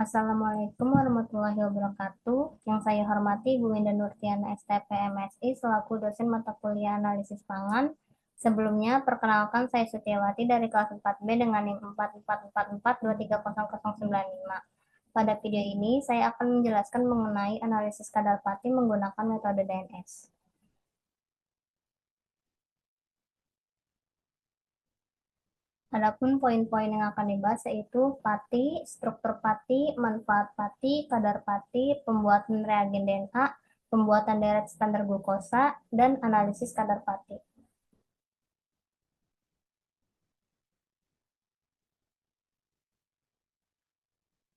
Assalamualaikum warahmatullahi wabarakatuh. Yang saya hormati Bu Winda Nurtiana STP MSI selaku dosen mata kuliah analisis pangan. Sebelumnya, perkenalkan saya Sutiawati dari kelas 4B dengan NIM 4444230095. Pada video ini, saya akan menjelaskan mengenai analisis kadar pati menggunakan metode DNS. Adapun poin-poin yang akan dibahas yaitu pati, struktur pati, manfaat pati, kadar pati, pembuatan reagen DNA, pembuatan deret standar glukosa, dan analisis kadar pati.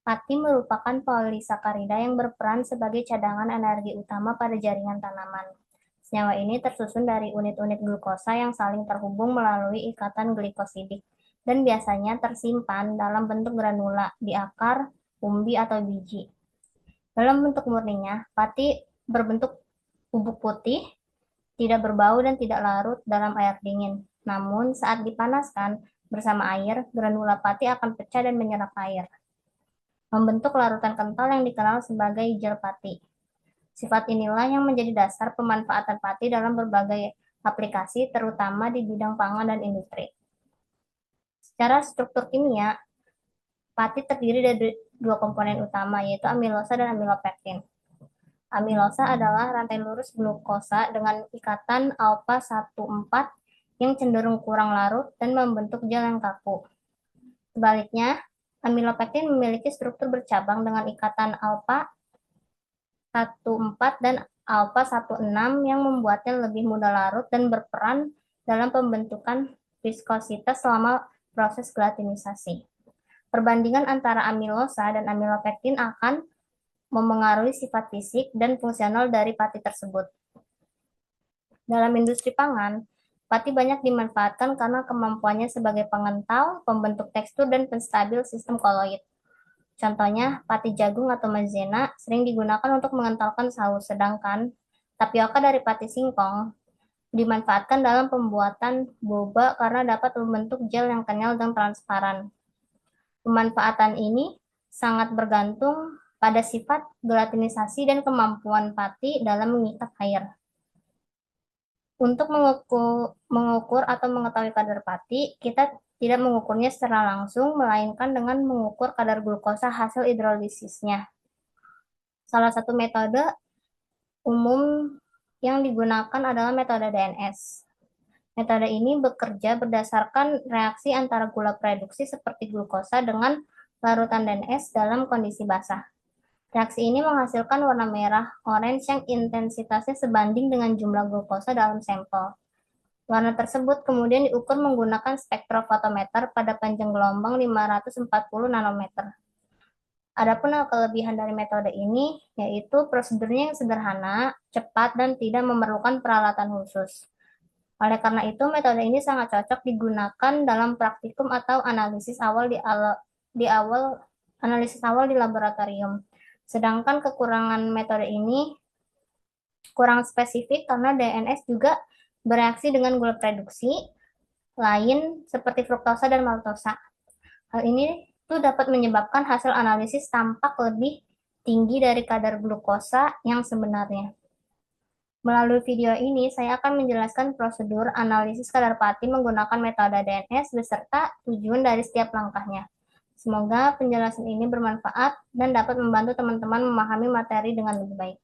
Pati merupakan polisakarida yang berperan sebagai cadangan energi utama pada jaringan tanaman. Senyawa ini tersusun dari unit-unit glukosa yang saling terhubung melalui ikatan glikosidik dan biasanya tersimpan dalam bentuk granula di akar, umbi, atau biji. Dalam bentuk murninya, pati berbentuk bubuk putih, tidak berbau dan tidak larut dalam air dingin. Namun, saat dipanaskan bersama air, granula pati akan pecah dan menyerap air, membentuk larutan kental yang dikenal sebagai gel pati. Sifat inilah yang menjadi dasar pemanfaatan pati dalam berbagai aplikasi, terutama di bidang pangan dan industri. Secara struktur kimia, pati terdiri dari dua komponen utama, yaitu amilosa dan amilopektin. Amilosa adalah rantai lurus glukosa dengan ikatan alpha 1,4 yang cenderung kurang larut dan membentuk gel yang kaku. Sebaliknya, amilopektin memiliki struktur bercabang dengan ikatan alpha 1,4 dan alpha 1,6 yang membuatnya lebih mudah larut dan berperan dalam pembentukan viskositas selama proses gelatinisasi. Perbandingan antara amilosa dan amilopektin akan memengaruhi sifat fisik dan fungsional dari pati tersebut. Dalam industri pangan, pati banyak dimanfaatkan karena kemampuannya sebagai pengental, pembentuk tekstur, dan penstabil sistem koloid. Contohnya, pati jagung atau maizena sering digunakan untuk mengentalkan saus, sedangkan tapioka dari pati singkong dimanfaatkan dalam pembuatan boba karena dapat membentuk gel yang kenyal dan transparan. Pemanfaatan ini sangat bergantung pada sifat gelatinisasi dan kemampuan pati dalam mengikat air. Untuk mengukur atau mengetahui kadar pati, kita tidak mengukurnya secara langsung, melainkan dengan mengukur kadar glukosa hasil hidrolisisnya. Salah satu metode umum yang digunakan adalah metode DNS. Metode ini bekerja berdasarkan reaksi antara gula reduksi seperti glukosa dengan larutan DNS dalam kondisi basah. Reaksi ini menghasilkan warna merah orange yang intensitasnya sebanding dengan jumlah glukosa dalam sampel. Warna tersebut kemudian diukur menggunakan spektrofotometer pada panjang gelombang 540 nanometer. Adapun kelebihan dari metode ini yaitu prosedurnya yang sederhana, cepat, dan tidak memerlukan peralatan khusus. Oleh karena itu, metode ini sangat cocok digunakan dalam praktikum atau analisis awal di laboratorium. Sedangkan kekurangan metode ini kurang spesifik karena DNS juga bereaksi dengan gula reduksi lain seperti fruktosa dan maltosa. Hal ini itu dapat menyebabkan hasil analisis tampak lebih tinggi dari kadar glukosa yang sebenarnya. Melalui video ini, saya akan menjelaskan prosedur analisis kadar pati menggunakan metode DNS beserta tujuan dari setiap langkahnya. Semoga penjelasan ini bermanfaat dan dapat membantu teman-teman memahami materi dengan lebih baik.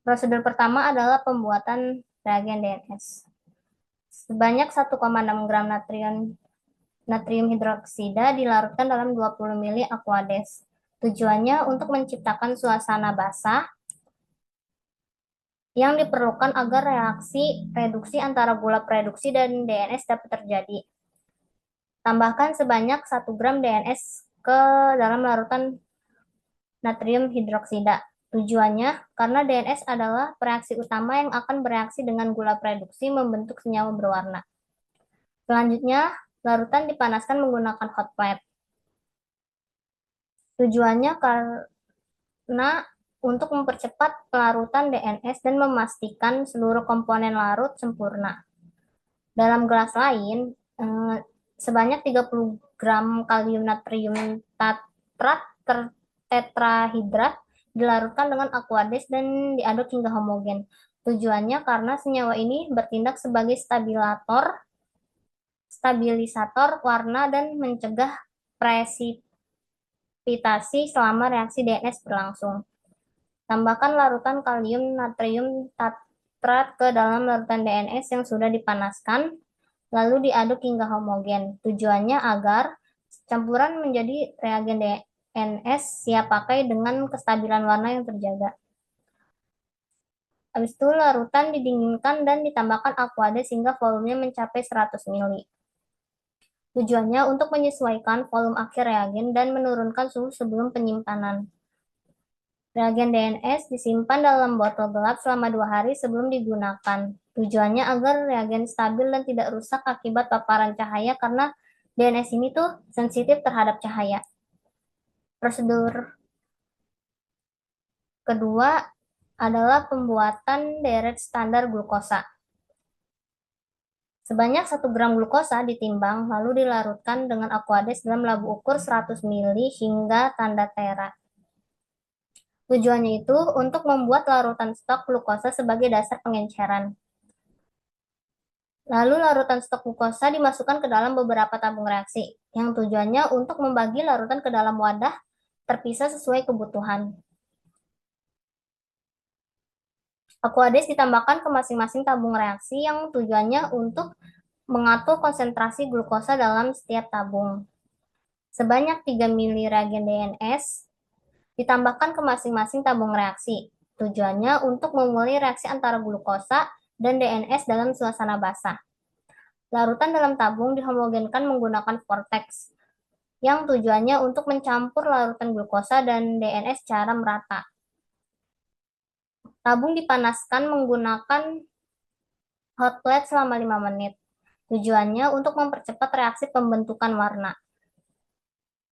Prosedur pertama adalah pembuatan reagen DNS. Sebanyak 1,6 gram natrium hidroksida dilarutkan dalam 20 ml Aquades. Tujuannya untuk menciptakan suasana basah yang diperlukan agar reaksi reduksi antara gula reduksi dan DNS dapat terjadi. Tambahkan sebanyak 1 gram DNS ke dalam larutan natrium hidroksida. Tujuannya karena DNS adalah reaksi utama yang akan bereaksi dengan gula reduksi membentuk senyawa berwarna. Selanjutnya, larutan dipanaskan menggunakan hot plate. Tujuannya karena untuk mempercepat pelarutan DNS dan memastikan seluruh komponen larut sempurna. Dalam gelas lain, sebanyak 30 gram kalium natrium tatrat tetrahidrat dilarutkan dengan Aquades dan diaduk hingga homogen. Tujuannya karena senyawa ini bertindak sebagai stabilisator warna dan mencegah presipitasi selama reaksi DNS berlangsung. Tambahkan larutan kalium natrium tatrat ke dalam larutan DNS yang sudah dipanaskan, lalu diaduk hingga homogen. Tujuannya agar campuran menjadi reagen DNS siap pakai dengan kestabilan warna yang terjaga. Habis itu larutan didinginkan dan ditambahkan Aquades sehingga volumenya mencapai 100 ml. Tujuannya untuk menyesuaikan volume akhir reagen dan menurunkan suhu sebelum penyimpanan. Reagen DNS disimpan dalam botol gelap selama 2 hari sebelum digunakan. Tujuannya agar reagen stabil dan tidak rusak akibat paparan cahaya karena DNS ini tuh sensitif terhadap cahaya. Prosedur kedua adalah pembuatan deret standar glukosa. Sebanyak 1 gram glukosa ditimbang lalu dilarutkan dengan Aquades dalam labu ukur 100 ml hingga tanda tera. Tujuannya itu untuk membuat larutan stok glukosa sebagai dasar pengenceran. Lalu larutan stok glukosa dimasukkan ke dalam beberapa tabung reaksi, yang tujuannya untuk membagi larutan ke dalam wadah terpisah sesuai kebutuhan. Aquades ditambahkan ke masing-masing tabung reaksi yang tujuannya untuk mengatur konsentrasi glukosa dalam setiap tabung. Sebanyak 3 ml reagen DNS ditambahkan ke masing-masing tabung reaksi. Tujuannya untuk memulai reaksi antara glukosa dan DNS dalam suasana basah. Larutan dalam tabung dihomogenkan menggunakan vortex, yang tujuannya untuk mencampur larutan glukosa dan DNS secara merata. Tabung dipanaskan menggunakan hot plate selama 5 menit. Tujuannya untuk mempercepat reaksi pembentukan warna.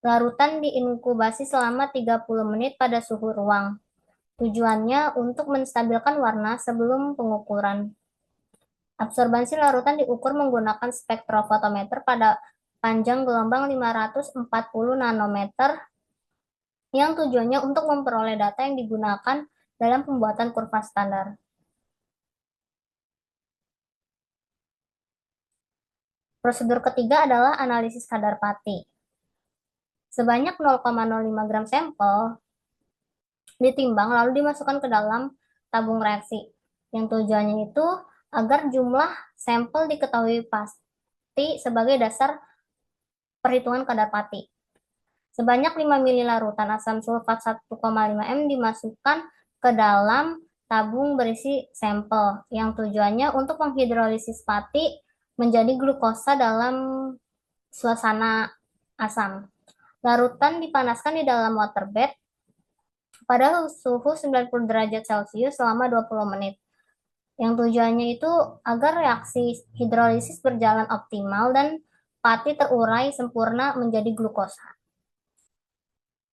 Larutan diinkubasi selama 30 menit pada suhu ruang. Tujuannya untuk menstabilkan warna sebelum pengukuran. Absorbansi larutan diukur menggunakan spektrofotometer pada panjang gelombang 540 nanometer yang tujuannya untuk memperoleh data yang digunakan dalam pembuatan kurva standar. Prosedur ketiga adalah analisis kadar pati. Sebanyak 0,05 gram sampel ditimbang lalu dimasukkan ke dalam tabung reaksi. Yang tujuannya itu agar jumlah sampel diketahui pasti sebagai dasar perhitungan kadar pati. Sebanyak 5 ml larutan asam sulfat 1,5 m dimasukkan ke dalam tabung berisi sampel yang tujuannya untuk menghidrolisis pati menjadi glukosa dalam suasana asam. Larutan dipanaskan di dalam water bed pada suhu 90 derajat Celcius selama 20 menit. Yang tujuannya itu agar reaksi hidrolisis berjalan optimal dan pati terurai sempurna menjadi glukosa.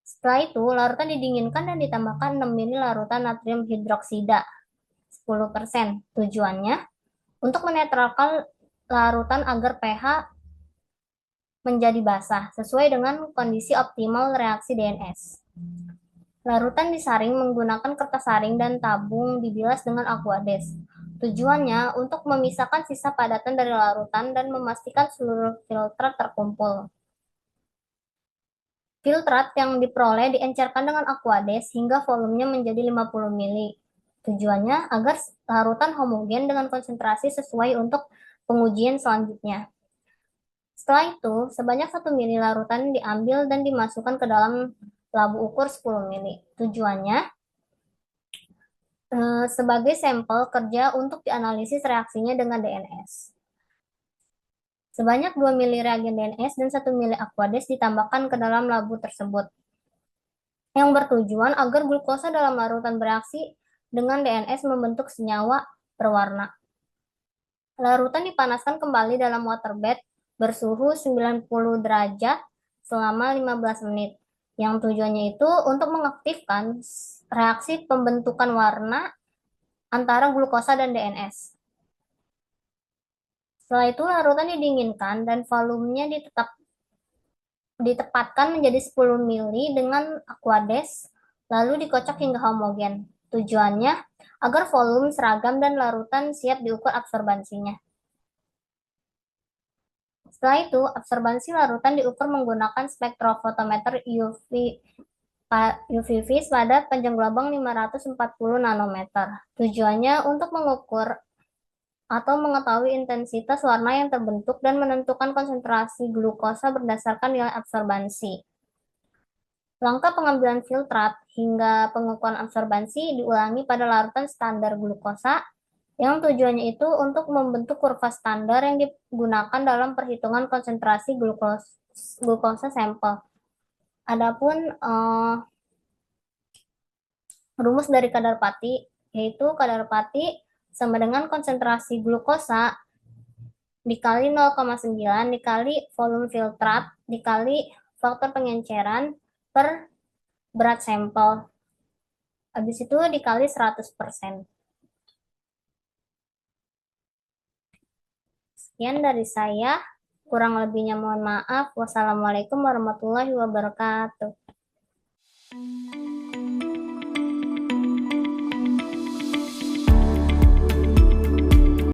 Setelah itu, larutan didinginkan dan ditambahkan 6 ml larutan natrium hidroksida 10%. Tujuannya untuk menetralkan larutan agar pH menjadi basah sesuai dengan kondisi optimal reaksi DNS. Larutan disaring menggunakan kertas saring dan tabung dibilas dengan Aquades. Tujuannya untuk memisahkan sisa padatan dari larutan dan memastikan seluruh filtrat terkumpul. Filtrat yang diperoleh diencerkan dengan Aquades hingga volumenya menjadi 50 ml. Tujuannya agar larutan homogen dengan konsentrasi sesuai untuk pengujian selanjutnya. Setelah itu, sebanyak 1 ml larutan diambil dan dimasukkan ke dalam labu ukur 10 ml. Tujuannya sebagai sampel kerja untuk dianalisis reaksinya dengan DNS. Sebanyak 2 ml reagen DNS dan 1 ml Aquades ditambahkan ke dalam labu tersebut, yang bertujuan agar glukosa dalam larutan bereaksi dengan DNS membentuk senyawa berwarna. Larutan dipanaskan kembali dalam water bed bersuhu 90 derajat selama 15 menit. Yang tujuannya itu untuk mengaktifkan reaksi pembentukan warna antara glukosa dan DNS. Setelah itu larutan didinginkan dan volumenya ditepatkan menjadi 10 mili dengan Aquades, lalu dikocok hingga homogen. Tujuannya agar volume seragam dan larutan siap diukur absorbansinya. Setelah itu, absorbansi larutan diukur menggunakan spektrofotometer UV vis pada panjang gelombang 540 nanometer. Tujuannya untuk mengukur atau mengetahui intensitas warna yang terbentuk dan menentukan konsentrasi glukosa berdasarkan nilai absorbansi. Langkah pengambilan filtrat hingga pengukuran absorbansi diulangi pada larutan standar glukosa yang tujuannya itu untuk membentuk kurva standar yang digunakan dalam perhitungan konsentrasi glukosa sampel. Adapun rumus dari kadar pati, yaitu kadar pati sama dengan konsentrasi glukosa dikali 0,9 dikali volume filtrat dikali faktor pengenceran per berat sampel. Habis itu dikali 100%. Sekian dari saya. Kurang lebihnya mohon maaf. Wassalamualaikum warahmatullahi wabarakatuh.